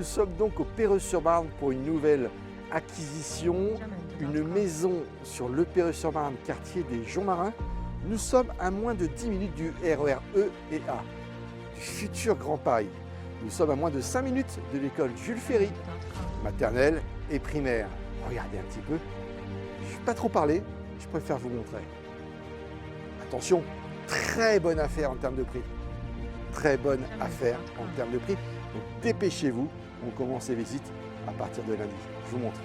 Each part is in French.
Nous sommes donc au Perreux-sur-Marne pour une nouvelle acquisition, une maison sur le Perreux-sur-Marne, quartier des Joncs Marins. Nous sommes à moins de 10 minutes du RER E et A, du futur Grand Paris. Nous sommes à moins de 5 minutes de l'école Jules Ferry, maternelle et primaire. Regardez un petit peu. Je ne vais pas trop parler, je préfère vous montrer. Attention, très bonne affaire en termes de prix. Très bonne affaire en termes de prix. Donc dépêchez-vous, on commence les visites à partir de lundi. Je vous montre.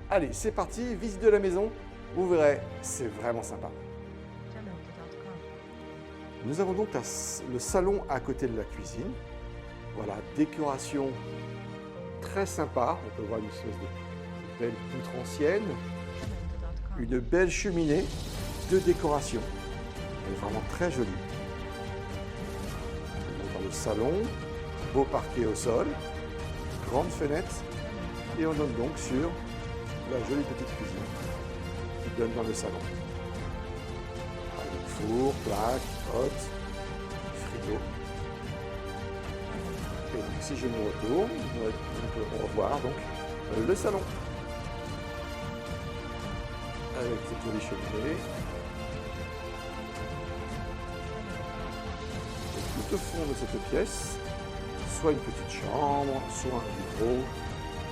Allez, c'est parti, visite de la maison. Vous verrez, c'est vraiment sympa. Nous avons donc le salon à côté de la cuisine. Voilà, décoration très sympa. On peut voir une espèce de belle poutre ancienne. Une belle cheminée de décoration. Elle est vraiment très jolie. Dans le salon, beau parquet au sol, grande fenêtre. Et on donne donc sur la jolie petite cuisine qui donne dans le salon. Avec four, plaque, hotte, frigo. Et donc si je me retourne, on peut revoir donc le salon. Avec cette jolie cheminée. Et tout au fond de cette pièce, soit une petite chambre, soit un bureau.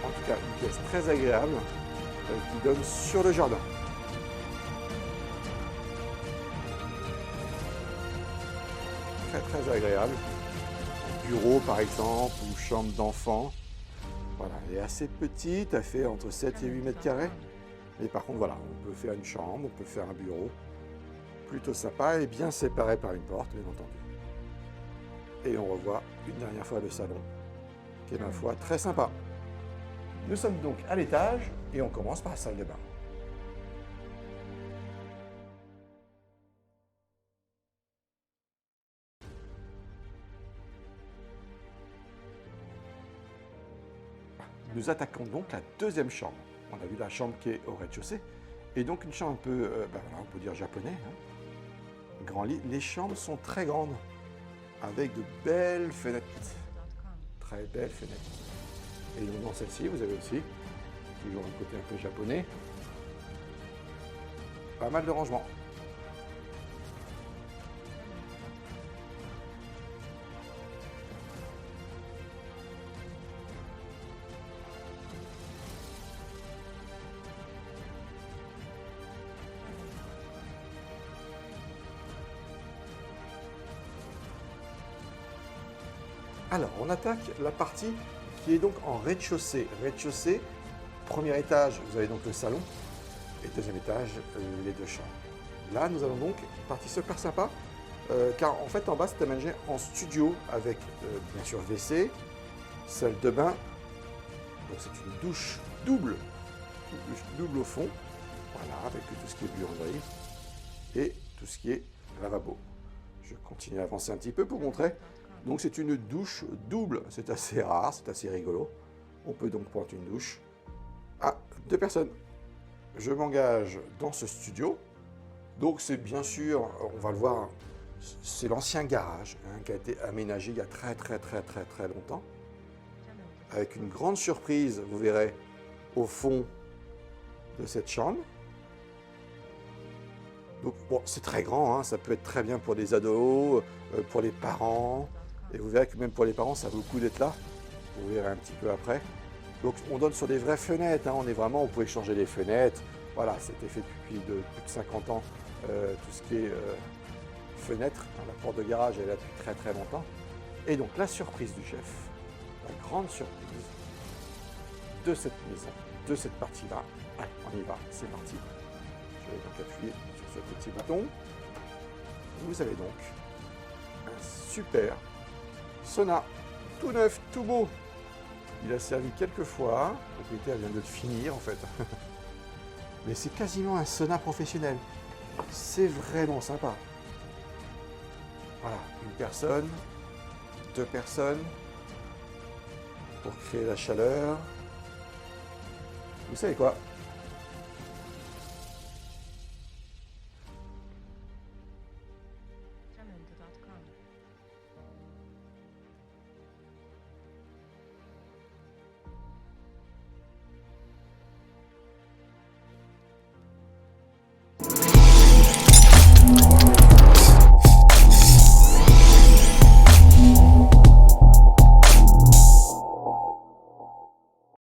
En tout cas, une pièce très agréable qui donne sur le jardin. Très agréable. Bureau par exemple, ou chambre d'enfant. Voilà, elle est assez petite, elle fait entre 7 et 8 mètres carrés. Mais par contre, voilà, on peut faire une chambre, on peut faire un bureau. Plutôt sympa et bien séparé par une porte, bien entendu. Et on revoit une dernière fois le salon, qui est ma foi très sympa. Nous sommes donc à l'étage et on commence par la salle de bain. Nous attaquons donc la deuxième chambre. On a vu la chambre qui est au rez-de-chaussée et donc une chambre un peu, voilà, on peut dire japonais. Hein. Grand lit. Les chambres sont très grandes avec de belles fenêtres. Très belles fenêtres. Et dans celle-ci, vous avez aussi, toujours un côté un peu japonais, pas mal de rangements. Alors, on attaque la partie qui est donc en rez-de-chaussée. Rez-de-chaussée, premier étage, vous avez donc le salon, et deuxième étage, les deux chambres. Là, nous avons donc une partie super sympa, car en fait, en bas, c'est aménagé en studio avec, bien sûr, WC, salle de bain. Donc, c'est une douche double au fond, Voilà, avec tout ce qui est buanderie et tout ce qui est lavabo. Je continue à avancer un petit peu pour montrer. Donc c'est une douche double, c'est assez rare, c'est assez rigolo. On peut donc prendre une douche à 2 personnes. Je m'engage dans ce studio. Donc c'est bien sûr, on va le voir, c'est l'ancien garage hein, qui a été aménagé il y a très longtemps. Avec une grande surprise, vous verrez, au fond de cette chambre. Donc bon, c'est très grand, hein, ça peut être très bien pour des ados, pour les parents. Et vous verrez que même pour les parents, ça vaut le coup d'être là. Vous verrez un petit peu après. Donc on donne sur des vraies fenêtres, hein, on est vraiment, on pouvait changer les fenêtres. Voilà, c'était fait depuis plus de 50 ans, tout ce qui est fenêtre. Hein, la porte de garage, elle est là depuis très longtemps. Et donc la surprise du chef, la grande surprise de cette maison, de cette partie-là. Allez, on y va, c'est parti. Je vais donc appuyer sur ce petit bouton. Vous avez donc un super sauna, tout neuf, tout beau. Il a servi quelques fois, le propriétaire vient de le finir en fait. Mais c'est quasiment un sauna professionnel. C'est vraiment sympa. Voilà, une personne, 2 personnes, pour créer la chaleur. Vous savez quoi?